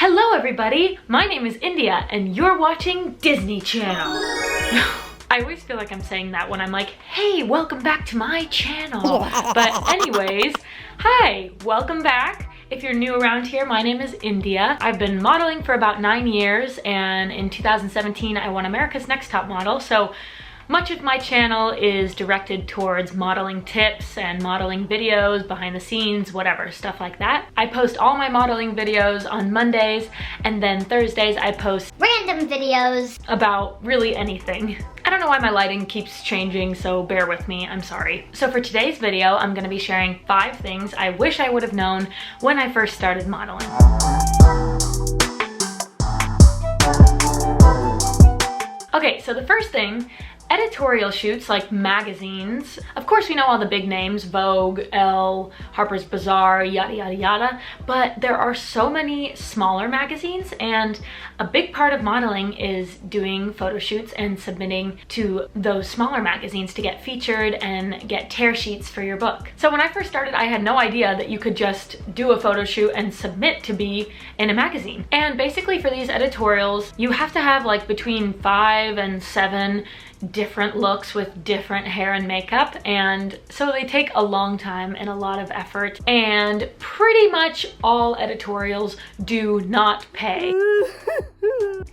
Hello everybody, my name is India and you're watching Disney Channel. I always feel like I'm saying that when I'm like, hey, welcome back to my channel. But anyways, hi, welcome back. If you're new around here, my name is India. I've been modeling for about 9 years, and in 2017 I won America's Next Top Model. So much of my channel is directed towards modeling tips and modeling videos, behind the scenes, whatever, stuff like that. I post all my modeling videos on Mondays, and then Thursdays I post random videos about really anything. I don't know why my lighting keeps changing, so bear with me, I'm sorry. So for today's video, I'm gonna be sharing 5 things I wish I would have known when I first started modeling. Okay, so the first thing, editorial shoots like magazines. Of course, we know all the big names, Vogue, Elle, Harper's Bazaar, yada yada yada, but there are so many smaller magazines, and a big part of modeling is doing photo shoots and submitting to those smaller magazines to get featured and get tear sheets for your book. So when I first started, I had no idea that you could just do a photo shoot and submit to be in a magazine. And basically for these editorials, you have to have like between 5 and 7 different looks with different hair and makeup, and so they take a long time and a lot of effort, and pretty much all editorials do not pay.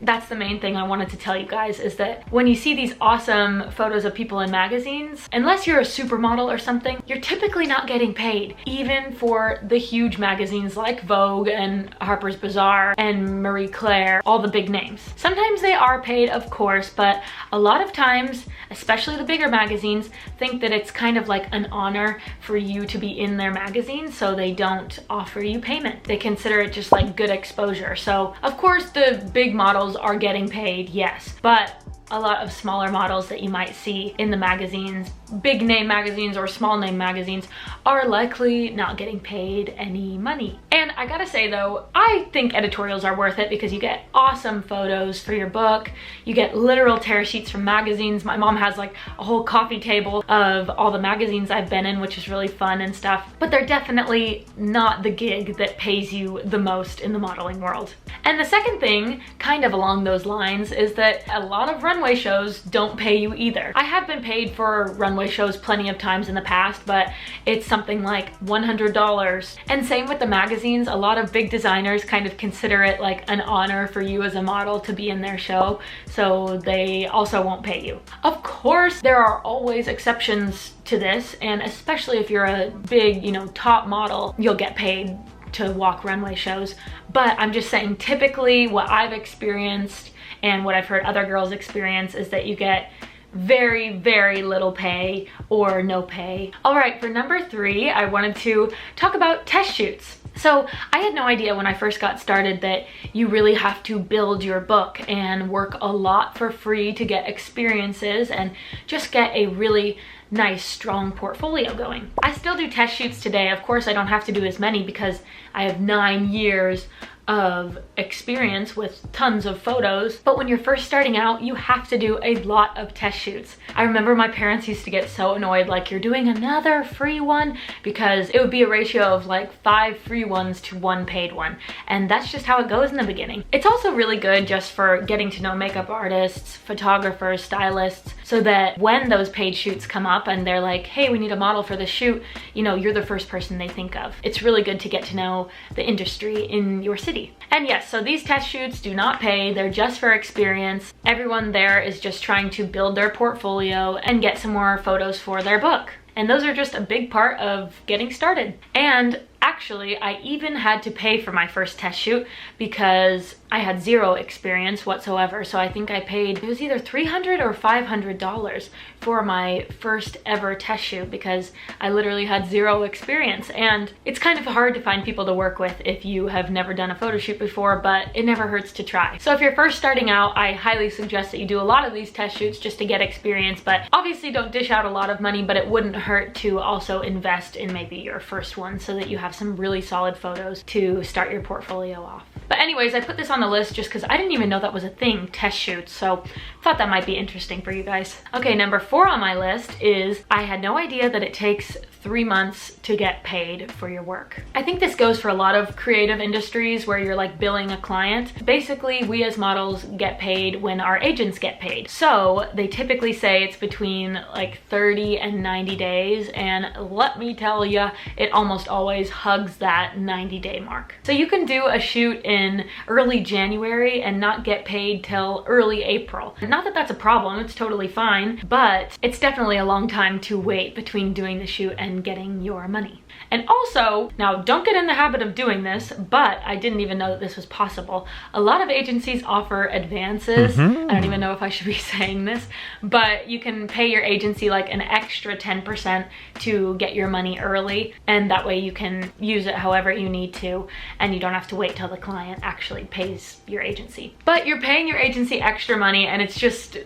That's the main thing I wanted to tell you guys, is that when you see these awesome photos of people in magazines, unless you're a supermodel or something, you're typically not getting paid, even for the huge magazines like Vogue and Harper's Bazaar and Marie Claire, all the big names. Sometimes they are paid, of course, but a lot of times, especially the bigger magazines, think that it's kind of like an honor for you to be in their magazine, so they don't offer you payment. They consider it just like good exposure. So of course the big models are getting paid, yes, but a lot of smaller models that you might see in the magazines, big name magazines or small name magazines, are likely not getting paid any money. And I gotta say though, I think editorials are worth it because you get awesome photos for your book, you get literal tear sheets from magazines. My mom has like a whole coffee table of all the magazines I've been in, which is really fun and stuff, but they're definitely not the gig that pays you the most in the modeling world. And the second thing, kind of along those lines, is that a lot of runway shows don't pay you either. I have been paid for runway shows plenty of times in the past, but it's something like $100. And same with the magazines, a lot of big designers kind of consider it like an honor for you as a model to be in their show, so they also won't pay you. Of course, there are always exceptions to this, and especially if you're a big, top model, you'll get paid to walk runway shows. But I'm just saying, typically what I've experienced and what I've heard other girls experience is that you get very, very little pay or no pay. All right, for number 3, I wanted to talk about test shoots. So I had no idea when I first got started that you really have to build your book and work a lot for free to get experiences and just get a really nice, strong portfolio going. I still do test shoots today. Of course, I don't have to do as many because I have 9 years of experience with tons of photos, but when you're first starting out, you have to do a lot of test shoots. I remember my parents used to get so annoyed, like, you're doing another free one, because it would be a ratio of like 5 free ones to 1 paid one, and that's just how it goes in the beginning. It's also really good just for getting to know makeup artists, photographers, stylists, so that when those paid shoots come up and they're like, hey, we need a model for this shoot, you're the first person they think of. It's really good to get to know the industry in your city. And yes, so these test shoots do not pay, they're just for experience. Everyone there is just trying to build their portfolio and get some more photos for their book. And those are just a big part of getting started. And actually, I even had to pay for my first test shoot because I had 0 experience whatsoever. So I think I paid, it was either $300 or $500 for my first ever test shoot because I literally had 0 experience. And it's kind of hard to find people to work with if you have never done a photo shoot before, but it never hurts to try. So if you're first starting out, I highly suggest that you do a lot of these test shoots just to get experience, but obviously don't dish out a lot of money, but it wouldn't hurt to also invest in maybe your first one so that you have some really solid photos to start your portfolio off. But anyways, I put this on the list just because I didn't even know that was a thing, test shoots, so thought that might be interesting for you guys. Okay, number 4 on my list is I had no idea that it takes 3 months to get paid for your work. I think this goes for a lot of creative industries where you're like billing a client. Basically, we as models get paid when our agents get paid. So they typically say it's between like 30 and 90 days, and let me tell you, it almost always hugs that 90-day mark. So you can do a shoot in early January and not get paid till early April. Not that that's a problem, it's totally fine, but it's definitely a long time to wait between doing the shoot and getting your money. And also, now don't get in the habit of doing this, but I didn't even know that this was possible. A lot of agencies offer advances. I don't even know if I should be saying this, but you can pay your agency like an extra 10% to get your money early, and that way you can use it however you need to, and you don't have to wait till the client actually pays your agency. But you're paying your agency extra money, and it's just,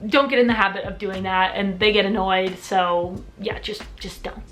don't get in the habit of doing that, and they get annoyed, so yeah, just don't.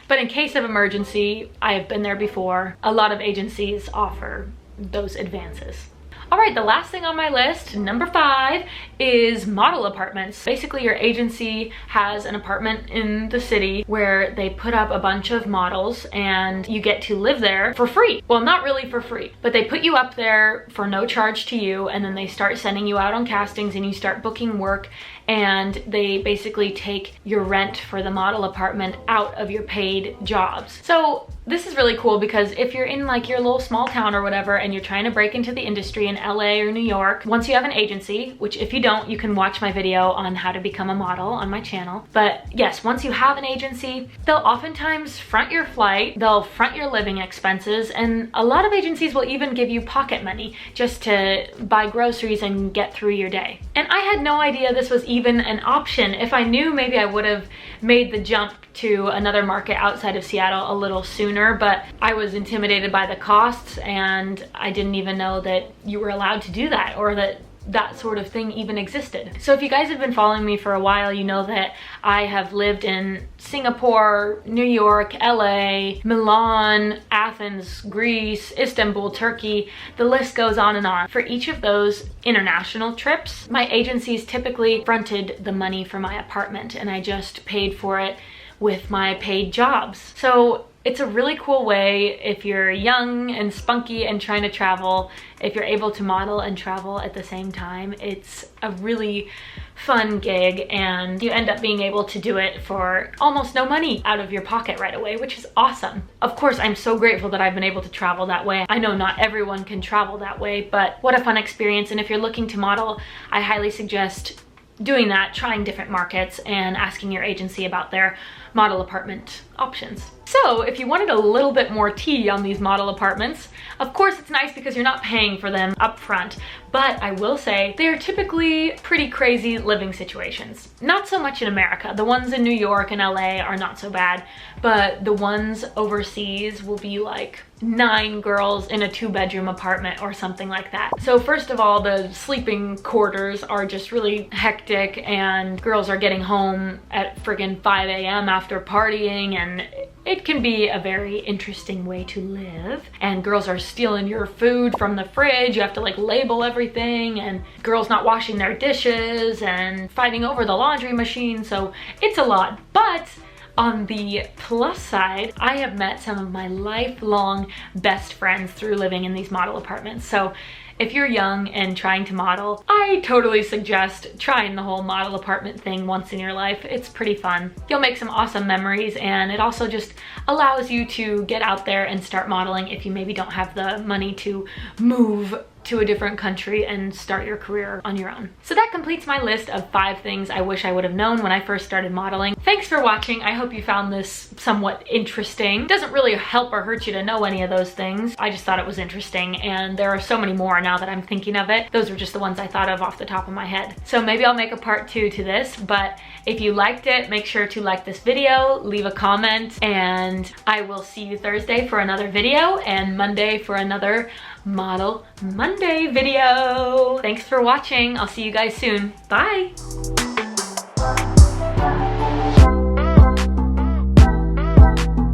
But in case of emergency, I have been there before, a lot of agencies offer those advances. All right, the last thing on my list, number 5, is model apartments. Basically, your agency has an apartment in the city where they put up a bunch of models and you get to live there for free. Well, not really for free, but they put you up there for no charge to you, and then they start sending you out on castings and you start booking work, and they basically take your rent for the model apartment out of your paid jobs. So this is really cool because if you're in like your little small town or whatever and you're trying to break into the industry in LA or New York, once you have an agency, which if you don't, you can watch my video on how to become a model on my channel. But yes, once you have an agency, they'll oftentimes front your flight, they'll front your living expenses, and a lot of agencies will even give you pocket money just to buy groceries and get through your day. And I had no idea this was even an option. If I knew, maybe I would have made the jump to another market outside of Seattle a little sooner, but I was intimidated by the costs, and I didn't even know that you were allowed to do that, or that that sort of thing even existed. So if you guys have been following me for a while, you know that I have lived in Singapore, New York, LA, Milan, Athens, Greece, Istanbul, Turkey, the list goes on and on. For each of those international trips, my agencies typically fronted the money for my apartment, and I just paid for it with my paid jobs. So it's a really cool way if you're young and spunky and trying to travel, if you're able to model and travel at the same time. It's a really fun gig, and you end up being able to do it for almost no money out of your pocket right away, which is awesome. Of course, I'm so grateful that I've been able to travel that way. I know not everyone can travel that way, but what a fun experience. And if you're looking to model, I highly suggest doing that, trying different markets and asking your agency about their model apartment options. So if you wanted a little bit more tea on these model apartments, of course it's nice because you're not paying for them up front, but I will say they are typically pretty crazy living situations. Not so much in America. The ones in New York and LA are not so bad, but the ones overseas will be like 9 girls in a 2-bedroom apartment or something like that. So first of all, the sleeping quarters are just really hectic, and girls are getting home at friggin' 5 a.m. after partying, and it can be a very interesting way to live. And girls are stealing your food from the fridge. You have to like label everything, and girls not washing their dishes and fighting over the laundry machine. So it's a lot. But on the plus side, I have met some of my lifelong best friends through living in these model apartments. So if you're young and trying to model, I totally suggest trying the whole model apartment thing once in your life. It's pretty fun. You'll make some awesome memories, and it also just allows you to get out there and start modeling if you maybe don't have the money to move to a different country and start your career on your own. So that completes my list of 5 things I wish I would have known when I first started modeling. Thanks for watching. I hope you found this somewhat interesting. It doesn't really help or hurt you to know any of those things. I just thought it was interesting, and there are so many more now that I'm thinking of it. Those were just the ones I thought of off the top of my head. So maybe I'll make a part 2 to this, but if you liked it, make sure to like this video, leave a comment, and I will see you Thursday for another video and Monday for another Model Monday video. Thanks for watching. I'll see you guys soon. Bye.